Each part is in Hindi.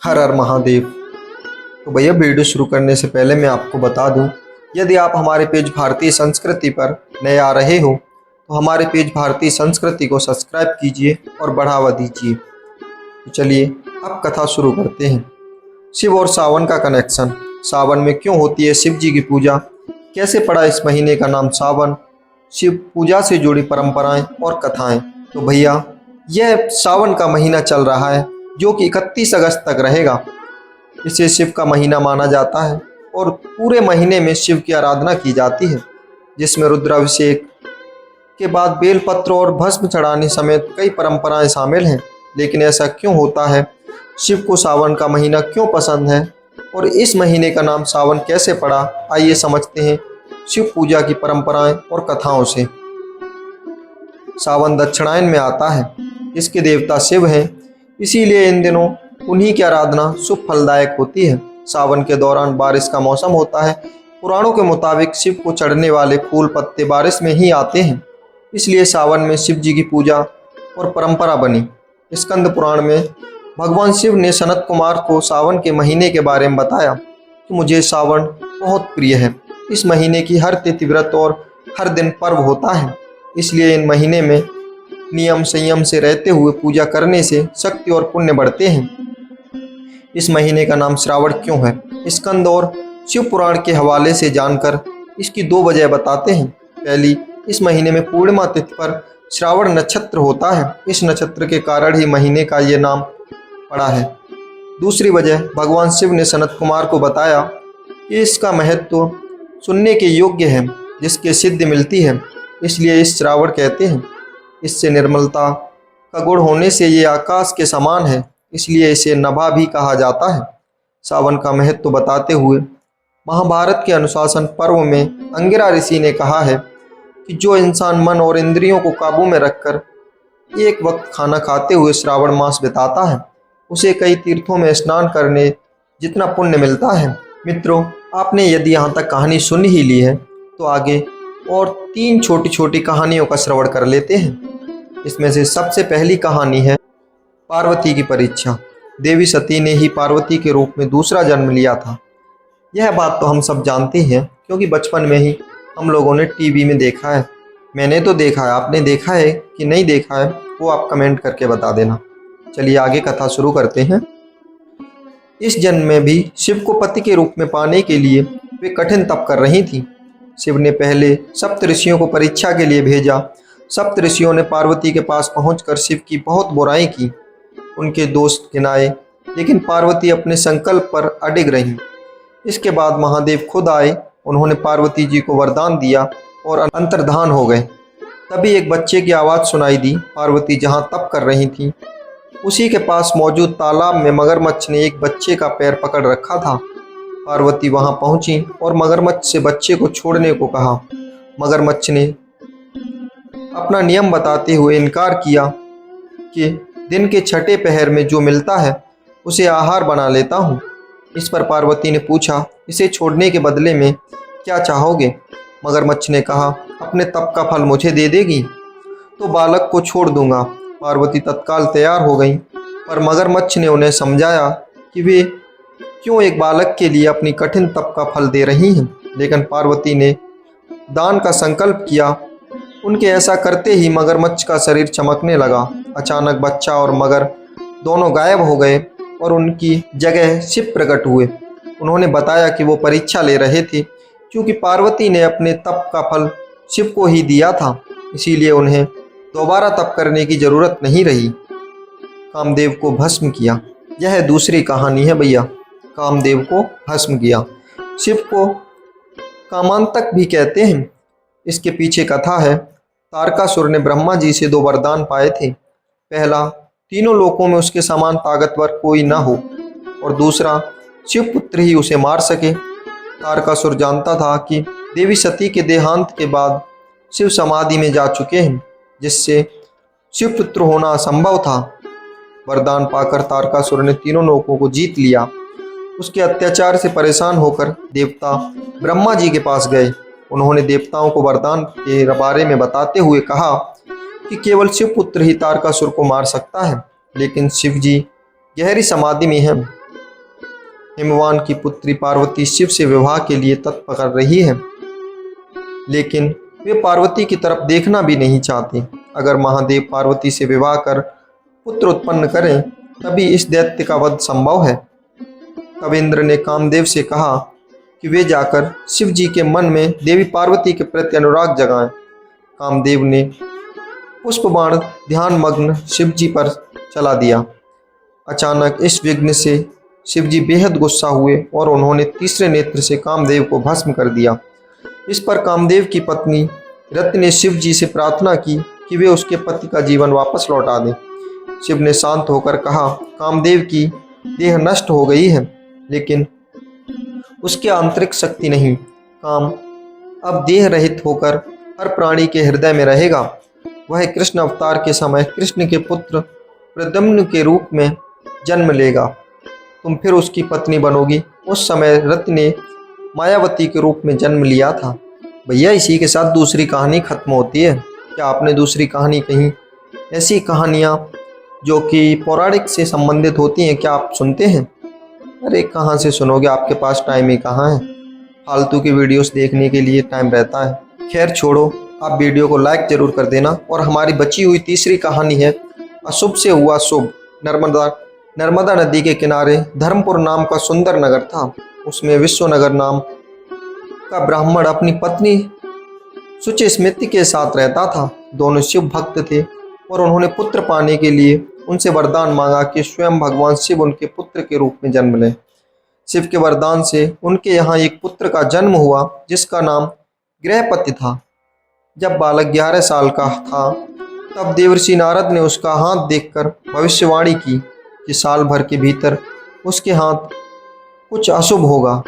हर हर महादेव। तो भैया वीडियो शुरू करने से पहले मैं आपको बता दूं, यदि आप हमारे पेज भारतीय संस्कृति पर नए आ रहे हो तो हमारे पेज भारतीय संस्कृति को सब्सक्राइब कीजिए और बढ़ावा दीजिए। तो चलिए अब कथा शुरू करते हैं। शिव और सावन का कनेक्शन। सावन में क्यों होती है शिव जी की पूजा? कैसे पड़ा इस महीने का नाम सावन? शिव पूजा से जुड़ी परंपराएं और कथाएं। तो भैया यह सावन का महीना चल रहा है जो कि 31 अगस्त तक रहेगा। इसे शिव का महीना माना जाता है और पूरे महीने में शिव की आराधना की जाती है, जिसमें रुद्राभिषेक के बाद बेलपत्र और भस्म चढ़ाने समेत कई परंपराएं शामिल हैं। लेकिन ऐसा क्यों होता है? शिव को सावन का महीना क्यों पसंद है और इस महीने का नाम सावन कैसे पड़ा? आइए समझते हैं शिव पूजा की परंपराएं और कथाओं से। सावन दक्षिणायन में आता है, इसके देवता शिव हैं, इसीलिए इन दिनों उन्हीं की आराधना शुभ फलदायक होती है। सावन के दौरान बारिश का मौसम होता है। पुराणों के मुताबिक शिव को चढ़ने वाले फूल पत्ते बारिश में ही आते हैं, इसलिए सावन में शिव जी की पूजा और परंपरा बनी। स्कंद पुराण में भगवान शिव ने सनत कुमार को सावन के महीने के बारे में बताया कि मुझे सावन बहुत प्रिय है। इस महीने की हर तिथि व्रत और हर दिन पर्व होता है, इसलिए इन महीने में नियम संयम से रहते हुए पूजा करने से शक्ति और पुण्य बढ़ते हैं। इस महीने का नाम श्रावण क्यों है? स्कंद और शिव पुराण के हवाले से जानकर इसकी दो वजह बताते हैं। पहली, इस महीने में पूर्णिमा तिथि पर श्रावण नक्षत्र होता है, इस नक्षत्र के कारण ही महीने का ये नाम पड़ा है। दूसरी वजह, भगवान शिव ने सनत कुमार को बताया कि इसका महत्व सुनने के योग्य है, जिसके सिद्धि मिलती है, इसलिए इस श्रावण कहते हैं। इससे निर्मलता का गुण होने से ये आकाश के समान है, इसलिए इसे नभा भी कहा जाता है। सावन का महत्व बताते हुए महाभारत के अनुशासन पर्व में अंगिरा ऋषि ने कहा है कि जो इंसान मन और इंद्रियों को काबू में रखकर एक वक्त खाना खाते हुए श्रावण मास बिताता है, उसे कई तीर्थों में स्नान करने जितना पुण्य मिलता है। मित्रों, आपने यदि यहाँ तक कहानी सुन ही ली है तो आगे और 3 छोटी छोटी कहानियों का श्रवण कर लेते हैं। इसमें से सबसे पहली कहानी है पार्वती की परीक्षा। देवी सती ने ही पार्वती के रूप में दूसरा जन्म लिया था। यह बात तो हम सब जानते हैं, क्योंकि बचपन में ही हम लोगों ने टीवी में देखा है। मैंने तो देखा है, आपने देखा है कि नहीं देखा है वो आप कमेंट करके बता देना। चलिए आगे कथा शुरू करते हैं। इस जन्म में भी शिव को पति के रूप में पाने के लिए वे कठिन तप कर रही थी। शिव ने पहले सप्त ऋषियों को परीक्षा के लिए भेजा। सप्त ऋषियों ने पार्वती के पास पहुंचकर शिव की बहुत बुराई की, उनके दोष गिनाए, लेकिन पार्वती अपने संकल्प पर अडिग रही। इसके बाद महादेव खुद आए, उन्होंने पार्वती जी को वरदान दिया और अंतर्धान हो गए। तभी एक बच्चे की आवाज़ सुनाई दी। पार्वती जहाँ तप कर रही थी उसी के पास मौजूद तालाब में मगरमच्छ ने एक बच्चे का पैर पकड़ रखा था। पार्वती वहां पहुंची और मगरमच्छ से बच्चे को छोड़ने को कहा। मगरमच्छ ने अपना नियम बताते हुए इनकार किया कि दिन के छठे पहर में जो मिलता है उसे आहार बना लेता हूँ। इस पर पार्वती ने पूछा, इसे छोड़ने के बदले में क्या चाहोगे? मगरमच्छ ने कहा, अपने तप का फल मुझे दे देगी तो बालक को छोड़ दूंगा। पार्वती तत्काल तैयार हो गई, पर मगरमच्छ ने उन्हें समझाया कि वे क्यों एक बालक के लिए अपनी कठिन तप का फल दे रही हैं। लेकिन पार्वती ने दान का संकल्प किया। उनके ऐसा करते ही मगरमच्छ का शरीर चमकने लगा। अचानक बच्चा और मगर दोनों गायब हो गए और उनकी जगह शिव प्रकट हुए। उन्होंने बताया कि वो परीक्षा ले रहे थे, क्योंकि पार्वती ने अपने तप का फल शिव को ही दिया था, इसीलिए उन्हें दोबारा तप करने की जरूरत नहीं रही। कामदेव को भस्म किया। यह दूसरी कहानी है भैया। कामदेव को भस्म किया। शिव को कामांतक भी कहते हैं। इसके पीछे कथा है। तारकासुर ने ब्रह्मा जी से 2 वरदान पाए थे। पहला, तीनों लोकों में उसके समान ताकतवर कोई न हो, और दूसरा, शिव पुत्र ही उसे मार सके। तारकासुर जानता था कि देवी सती के देहांत के बाद शिव समाधि में जा चुके हैं, जिससे शिव पुत्र होना असंभव था। वरदान पाकर तारकासुर ने तीनों लोकों को जीत लिया। उसके अत्याचार से परेशान होकर देवता ब्रह्मा जी के पास गए। उन्होंने देवताओं को वरदान के बारे में बताते हुए कहा कि केवल शिव पुत्र ही तारकासुर को मार सकता है, लेकिन शिव जी गहरी समाधि में हैं, हिमवान की पुत्री पार्वती शिव से विवाह के लिए तत्पर कर रही है, लेकिन वे पार्वती की तरफ देखना भी नहीं चाहते। अगर महादेव पार्वती से विवाह कर पुत्र उत्पन्न करें तभी इस दैत्य का वध संभव है। तब इंद्र ने कामदेव से कहा कि वे जाकर शिव जी के मन में देवी पार्वती के प्रति अनुराग जगाएं। कामदेव ने पुष्प बाण ध्यान मग्न शिव जी पर चला दिया। अचानक इस विघ्न से शिव जी बेहद गुस्सा हुए और उन्होंने तीसरे नेत्र से कामदेव को भस्म कर दिया। इस पर कामदेव की पत्नी रति ने शिव जी से प्रार्थना की कि वे उसके पति का जीवन वापस लौटा दें। शिव ने शांत होकर कहा, कामदेव की देह नष्ट हो गई है, लेकिन उसकी आंतरिक शक्ति नहीं। काम अब देह रहित होकर हर प्राणी के हृदय में रहेगा। वह कृष्ण अवतार के समय कृष्ण के पुत्र प्रद्युम्न के रूप में जन्म लेगा। तुम फिर उसकी पत्नी बनोगी। उस समय रति ने मायावती के रूप में जन्म लिया था। भैया, इसी के साथ दूसरी कहानी खत्म होती है। क्या आपने दूसरी कहानी कहीं ऐसी कहानियाँ जो कि पौराणिक से संबंधित होती हैं, क्या आप सुनते हैं? अरे कहाँ से सुनोगे, आपके पास टाइम ही कहाँ है। फालतू की वीडियोस देखने के लिए टाइम रहता है। खैर छोड़ो, आप वीडियो को लाइक जरूर कर देना। और हमारी बची हुई तीसरी कहानी है अशुभ से हुआ शुभ। नर्मदा नदी के किनारे धर्मपुर नाम का सुंदर नगर था। उसमें विश्वनगर नाम का ब्राह्मण अपनी पत्नी शुचि स्मृति के साथ रहता था। दोनों शिव भक्त थे और उन्होंने पुत्र पाने के लिए उनसे वरदान मांगा कि स्वयं भगवान शिव उनके पुत्र के रूप में जन्म लें। शिव के वरदान से उनके यहाँ एक पुत्र का जन्म हुआ जिसका नाम गृहपति था। जब बालक 11 साल का था तब देवर्षि नारद ने उसका हाथ देखकर भविष्यवाणी की कि साल भर के भीतर उसके हाथ कुछ अशुभ होगा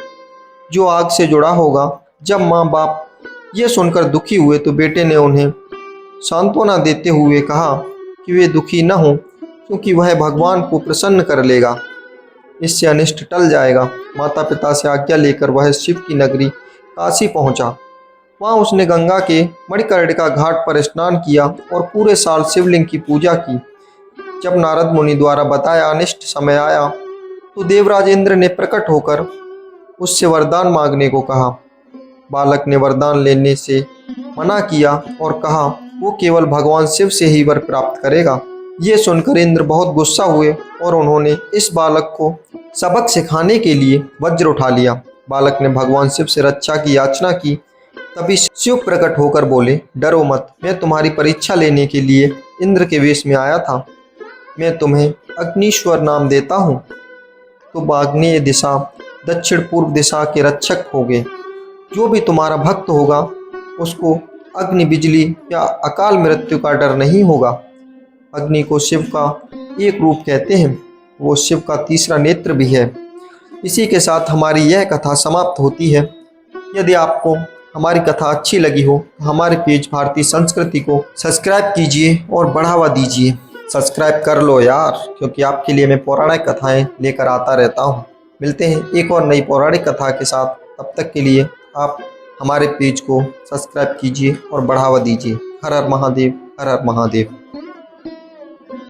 जो आग से जुड़ा होगा। जब माँ बाप ये सुनकर दुखी हुए तो बेटे ने उन्हें सांत्वना देते हुए कहा कि वे दुखी न हों क्योंकि वह भगवान को प्रसन्न कर लेगा, इससे अनिष्ट टल जाएगा। माता पिता से आज्ञा लेकर वह शिव की नगरी काशी पहुंचा। वहां उसने गंगा के मणिकर्णिका घाट पर स्नान किया और पूरे साल शिवलिंग की पूजा की। जब नारद मुनि द्वारा बताया अनिष्ट समय आया तो देवराज इंद्र ने प्रकट होकर उससे वरदान मांगने को कहा। बालक ने वरदान लेने से मना किया और कहा वो केवल भगवान शिव से ही वर प्राप्त करेगा। ये सुनकर इंद्र बहुत गुस्सा हुए और उन्होंने इस बालक को सबक सिखाने के लिए वज्र उठा लिया। बालक ने भगवान शिव से रक्षा की याचना की। तभी शिव प्रकट होकर बोले, डरो मत, मैं तुम्हारी परीक्षा लेने के लिए इंद्र के वेश में आया था। मैं तुम्हें अग्निश्वर नाम देता हूँ। तो आग्नेय दिशा दक्षिण पूर्व दिशा के रक्षक होगे। जो भी तुम्हारा भक्त होगा उसको अग्नि, बिजली या अकाल मृत्यु का डर नहीं होगा। अग्नि को शिव का एक रूप कहते हैं, वो शिव का तीसरा नेत्र भी है। इसी के साथ हमारी यह कथा समाप्त होती है। यदि आपको हमारी कथा अच्छी लगी हो तो हमारे पेज भारतीय संस्कृति को सब्सक्राइब कीजिए और बढ़ावा दीजिए। सब्सक्राइब कर लो यार, क्योंकि आपके लिए मैं पौराणिक कथाएं लेकर आता रहता हूँ। मिलते हैं एक और नई पौराणिक कथा के साथ। तब तक के लिए आप हमारे पेज को सब्सक्राइब कीजिए और बढ़ावा दीजिए। हर हर महादेव, हर हर महादेव।